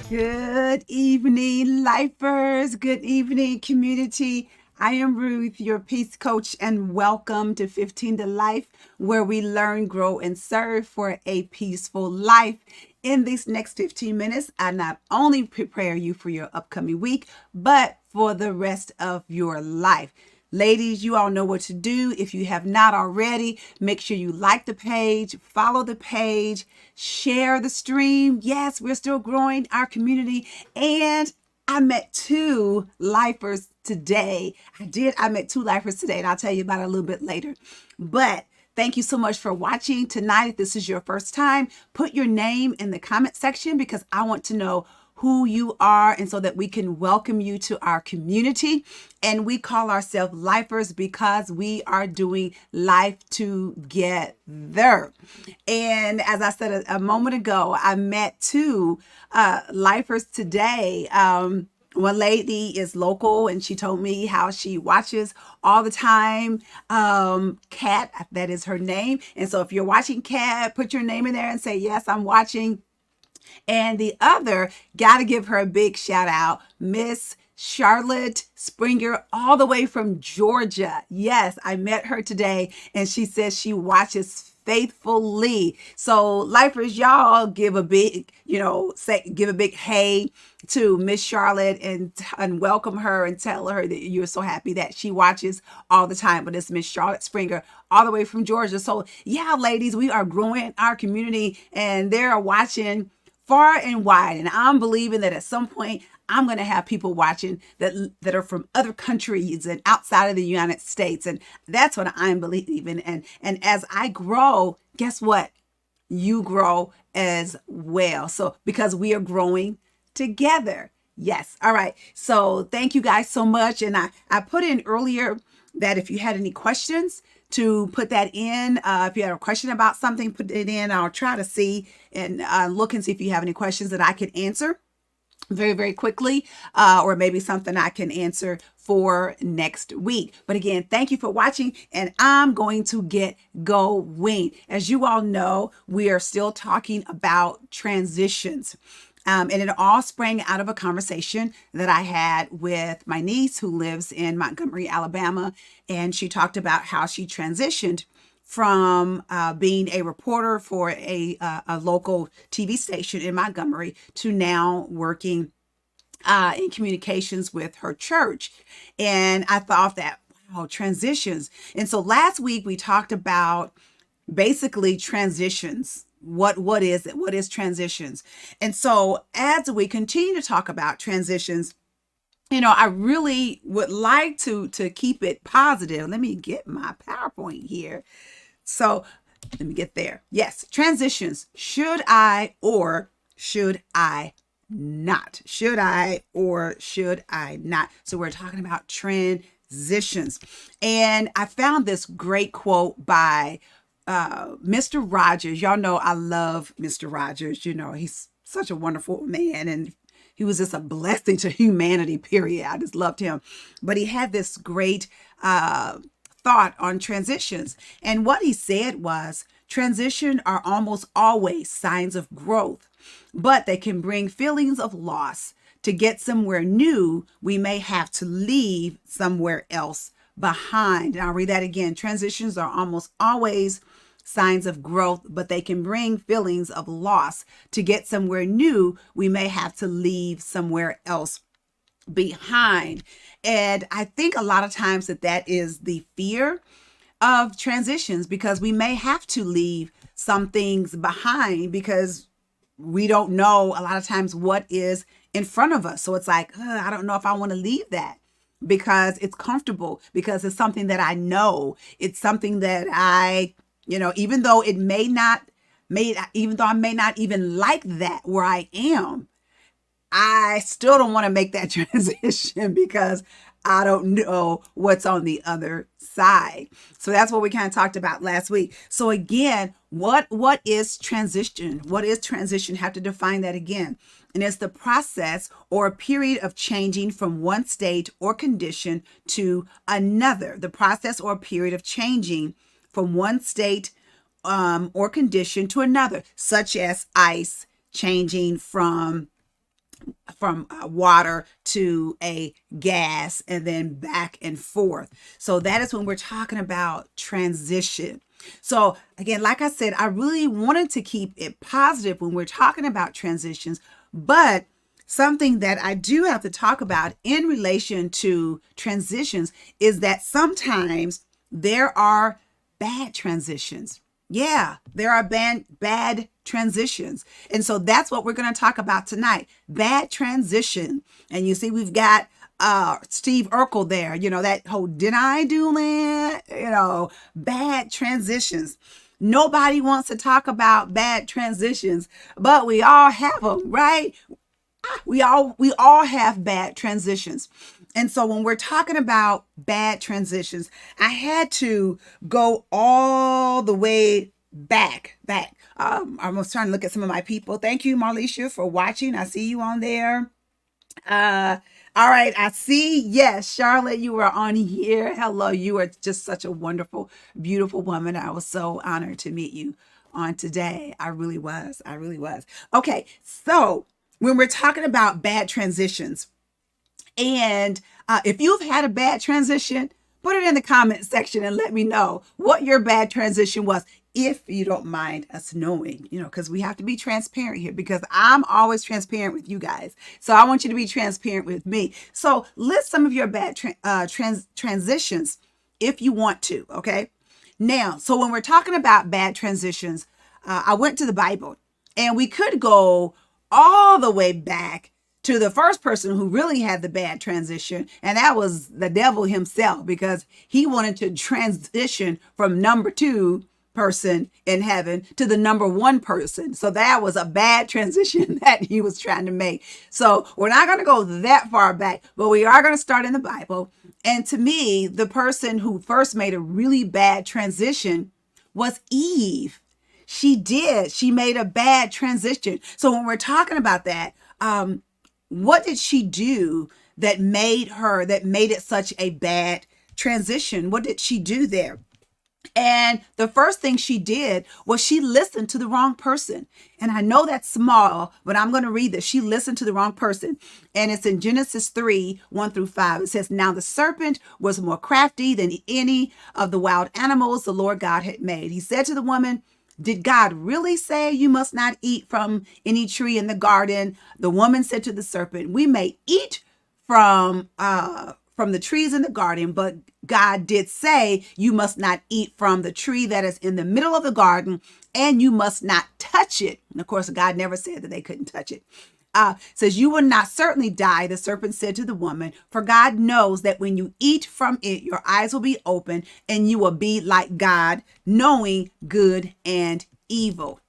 Good evening, lifers. Good evening, community. I am Ruth, your peace coach, and welcome to 15 to Life, where we learn, grow, and serve for a peaceful life. In these next 15 minutes, I not only prepare you for your upcoming week, but for the rest of your life. Ladies, you all know what to do. If you have not already, make sure you like the page, follow the page, share the stream. Yes, we're still growing our community. And I met two lifers today. I met two lifers today, and I'll tell you about it a little bit later. But thank you so much for watching tonight. If this is your first time, put your name in the comment section because I want to know who you are and so that we can welcome you to our community. And we call ourselves lifers because we are doing life together. And as I said a moment ago, I met two lifers today. One lady is local and she told me how she watches all the time. Kat, that is her name. And so if you're watching Kat, put your name in there and say, yes, I'm watching. And the other, got to give her a big shout out, Miss Charlotte Springer, all the way from Georgia. Yes, I met her today and she says she watches faithfully. So lifers, y'all give a big, give a big hey to Miss Charlotte and welcome her and tell her that you're so happy that she watches all the time. But it's Miss Charlotte Springer all the way from Georgia. So yeah, ladies, we are growing our community and they're watching far and wide. And I'm believing that at some point I'm going to have people watching that are from other countries and outside of the United States. And that's what I'm believing. And as I grow, guess what? You grow as well. So because we are growing together. Yes. All right. So thank you guys so much. And I put in earlier that if you had any questions, to put that in. If you have a question about something, put it in. I'll try to see and look and see if you have any questions that I can answer very, very quickly, or maybe something I can answer for next week. But again, thank you for watching, and I'm going to get going. As you all know, we are still talking about transitions. And it all sprang out of a conversation that I had with my niece who lives in Montgomery, Alabama. And she talked about how she transitioned from being a reporter for a local TV station in Montgomery to now working in communications with her church. And I thought that, wow, transitions. And so last week we talked about basically transitions. What is it? What is transitions? And so as we continue to talk about transitions, I really would like to keep it positive. Let me get my PowerPoint here. So let me get there. Yes, transitions. Should I or should I not? Should I or should I not? So we're talking about transitions. And I found this great quote by Mr. Rogers. Y'all know I love Mr. Rogers. He's such a wonderful man and he was just a blessing to humanity, period. I just loved him. But he had this great thought on transitions. And what he said was, transition are almost always signs of growth, but they can bring feelings of loss. To get somewhere new, we may have to leave somewhere else behind. And I'll read that again. Transitions are almost always signs of growth, but they can bring feelings of loss. To get somewhere new, we may have to leave somewhere else behind. And I think a lot of times that is the fear of transitions, because we may have to leave some things behind because we don't know a lot of times what is in front of us. So it's like, I don't know if I want to leave that because it's comfortable, because it's something that I know. It's something that even though I may not even like that where I am, I still don't want to make that transition because I don't know what's on the other side. So that's what we kind of talked about last week. So again, what is transition? What is transition? Have to define that again. And it's the process or a period of changing from one state or condition to another. The process or period of changing from one state or condition to another, such as ice changing from from water to a gas and then back and forth. So that is when we're talking about transition. So again, like I said, I really wanted to keep it positive when we're talking about transitions, but something that I do have to talk about in relation to transitions is that sometimes there are bad transitions. Yeah, there are bad transitions. And so that's what we're going to talk about tonight. Bad transition. And you see we've got Steve Urkel there, that whole did I do that? Bad transitions. Nobody wants to talk about bad transitions, but we all have them, right? We all have bad transitions. And so when we're talking about bad transitions, I had to go all the way back. I was trying to look at some of my people. Thank you, Marlicia, for watching. I see you on there. All right, I see. Yes, Charlotte, you were on here. Hello, you are just such a wonderful, beautiful woman. I was so honored to meet you on today. I really was. I really was. Okay, so when we're talking about bad transitions, and if you've had a bad transition, put it in the comment section and let me know what your bad transition was, if you don't mind us knowing, because we have to be transparent here, because I'm always transparent with you guys. So I want you to be transparent with me. So list some of your bad transitions if you want to, okay? Now, so when we're talking about bad transitions, I went to the Bible, and we could go all the way back to the first person who really had the bad transition, and that was the devil himself, because he wanted to transition from number 2 person in heaven to the number 1 person. So that was a bad transition that he was trying to make. So we're not going to go that far back, but we are going to start in the Bible. And to me, the person who first made a really bad transition was Eve. She made a bad transition. So when we're talking about that, what did she do that made it such a bad transition? What did she do there? And the first thing she did was she listened to the wrong person. And I know that's small, but I'm going to read this. She listened to the wrong person. And it's in Genesis 3, 1-5. It says, "Now the serpent was more crafty than any of the wild animals the Lord God had made. He said to the woman, 'Did God really say you must not eat from any tree in the garden?' The woman said to the serpent, 'We may eat from the trees in the garden, but God did say you must not eat from the tree that is in the middle of the garden, and you must not touch it.'" And of course, God never said that they couldn't touch it. Says, "You will not certainly die," the serpent said to the woman, "for God knows that when you eat from it, your eyes will be open and you will be like God, knowing good and evil."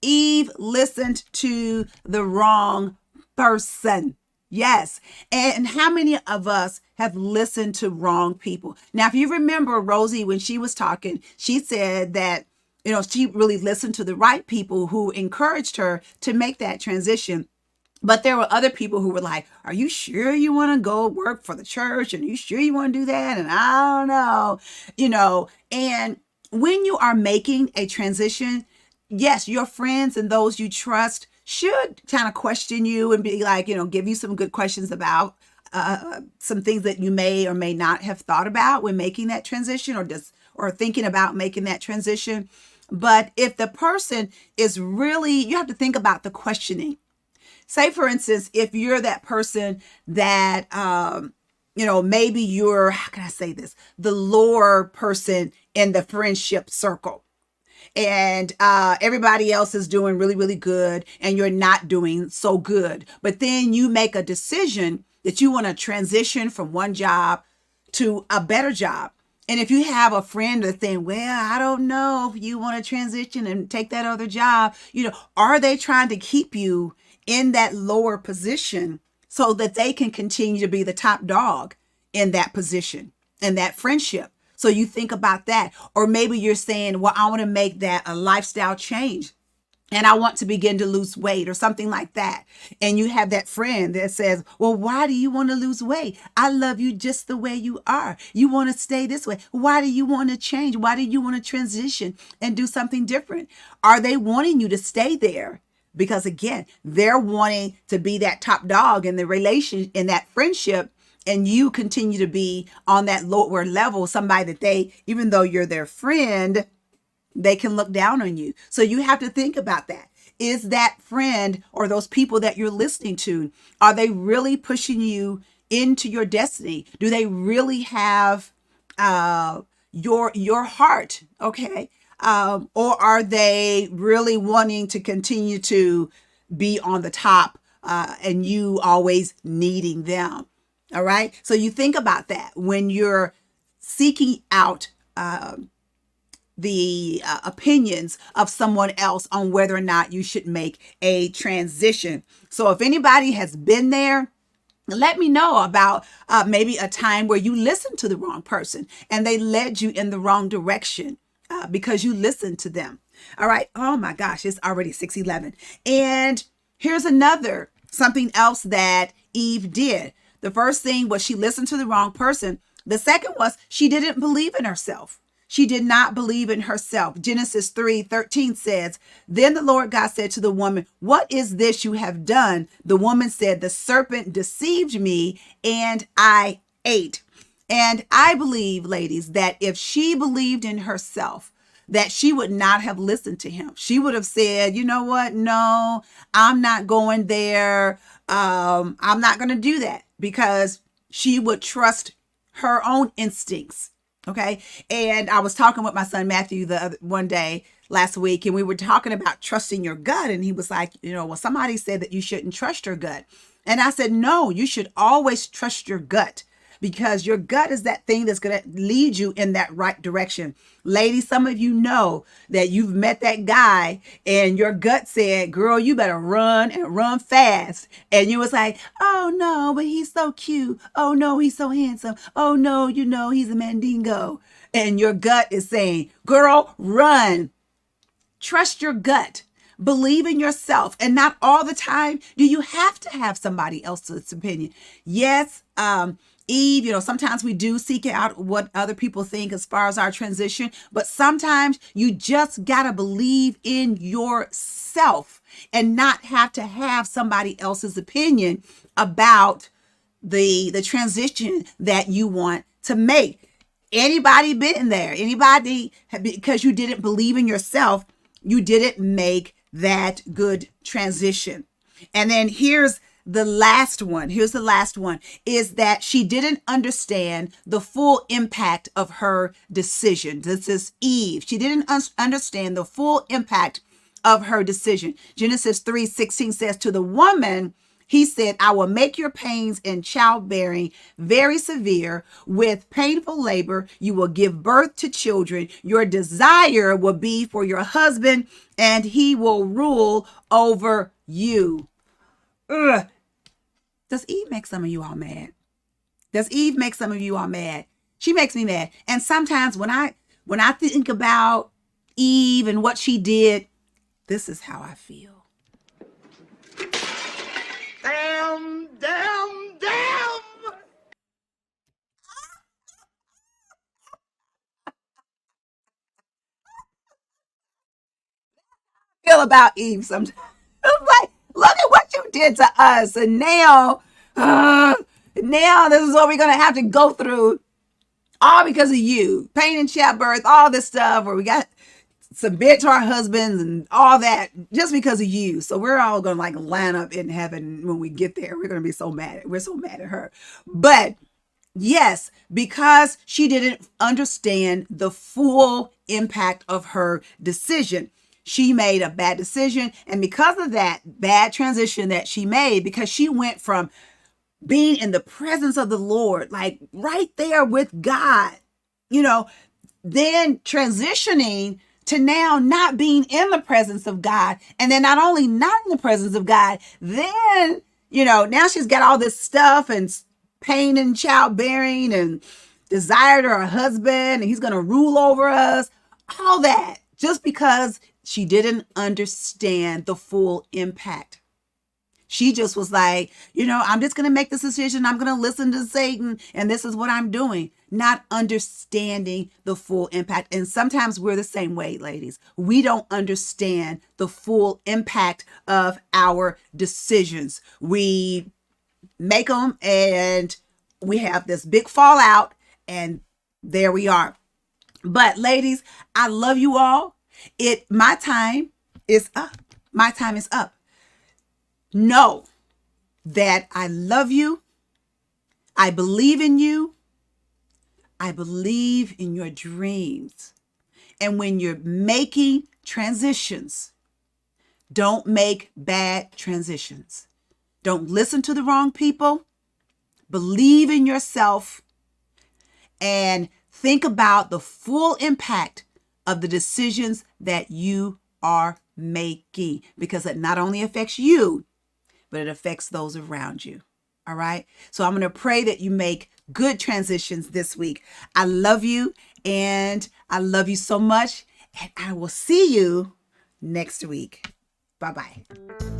Eve listened to the wrong person. Yes. And how many of us have listened to wrong people? Now, if you remember Rosie, when she was talking, she said that, she really listened to the right people who encouraged her to make that transition. But there were other people who were like, "Are you sure you want to go work for the church? And are you sure you want to do that? And I don't know, and when you are making a transition, yes, your friends and those you trust should kind of question you and be like, give you some good questions about some things that you may or may not have thought about when making that transition, or thinking about making that transition. But if the person is really, you have to think about the questioning. Say, for instance, if you're that person that, maybe you're, how can I say this, the lower person in the friendship circle, and everybody else is doing really, really good, and you're not doing so good. But then you make a decision that you want to transition from one job to a better job. And if you have a friend that's saying, "Well, I don't know if you want to transition and take that other job," are they trying to keep you in that lower position so that they can continue to be the top dog in that position, in that friendship? So you think about that. Or maybe you're saying, "Well, I want to make that a lifestyle change, and I want to begin to lose weight," or something like that. And you have that friend that says, "Well, why do you want to lose weight? I love you just the way you are. You want to stay this way. Why do you want to change? Why do you want to transition and do something different?" Are they wanting you to stay there because again, they're wanting to be that top dog in the relation, in that friendship, and you continue to be on that lower level, somebody that they, even though you're their friend, they can look down on you. So you have to think about that. Is that friend or those people that you're listening to, are they really pushing you into your destiny? Do they really have your heart? Okay. Or are they really wanting to continue to be on the top and you always needing them? All right. So you think about that when you're seeking out the opinions of someone else on whether or not you should make a transition. So if anybody has been there, let me know about maybe a time where you listened to the wrong person and they led you in the wrong direction because you listened to them. All right. Oh my gosh, it's already 6:11. And here's another something else that Eve did. The first thing was she listened to the wrong person. The second was she didn't believe in herself. She did not believe in herself. Genesis 3:13 says, then the Lord God said to the woman, what is this you have done? The woman said, the serpent deceived me and I ate. And I believe, ladies, that if she believed in herself, that she would not have listened to him. She would have said, you know what? No, I'm not going there. I'm not going to do that, because she would trust her own instincts. Okay. And I was talking with my son, Matthew, one day last week, and we were talking about trusting your gut. And he was like, well, somebody said that you shouldn't trust your gut. And I said, no, you should always trust your gut, because your gut is that thing that's going to lead you in that right direction. Ladies, some of you know that you've met that guy and your gut said, girl, you better run and run fast. And you was like, oh no, but he's so cute. Oh no, he's so handsome. Oh no, he's a mandingo. And your gut is saying, girl, run. Trust your gut. Believe in yourself. And not all the time do you have to have somebody else's opinion. Yes, Eve, sometimes we do seek out what other people think as far as our transition, but sometimes you just got to believe in yourself and not have to have somebody else's opinion about the transition that you want to make. Anybody been there? Anybody, because you didn't believe in yourself, you didn't make that good transition. And then here's the last one is that she didn't understand the full impact of her decision. This is Eve. She didn't understand the full impact of her decision. Genesis 3:16 says, to the woman, he said, I will make your pains in childbearing very severe. With painful labor, you will give birth to children. Your desire will be for your husband, and he will rule over you. Ugh. Does Eve make some of you all mad? Does Eve make some of you all mad? She makes me mad. And sometimes when I think about Eve and what she did, this is how I feel. Damn. Feel about Eve sometimes. Like, look at what you did to us. And now this is what we're going to have to go through, all because of you. Pain and childbirth, all this stuff where we got submit to our husbands and all that just because of you. So we're all going to line up in heaven when we get there. We're going to be so mad. We're so mad at her. But yes, because she didn't understand the full impact of her decision. She made a bad decision. And because of that bad transition that she made, because she went from being in the presence of the Lord, right there with God, then transitioning to now not being in the presence of God. And then not only not in the presence of God, then, now she's got all this stuff and pain and childbearing and desire to her husband, and he's going to rule over us, all that, just because she didn't understand the full impact. She just was like, I'm just going to make this decision. I'm going to listen to Satan, and this is what I'm doing. Not understanding the full impact. And sometimes we're the same way, ladies. We don't understand the full impact of our decisions. We make them and we have this big fallout, and there we are. But ladies, I love you all. My time is up. My time is up. Know that I love you. I believe in you. I believe in your dreams. And when you're making transitions, don't make bad transitions. Don't listen to the wrong people. Believe in yourself and think about the full impact of the decisions that you are making, because it not only affects you, but it affects those around you. All right. So I'm going to pray that you make good transitions this week. I love you, and I love you so much. And I will see you next week. Bye-bye.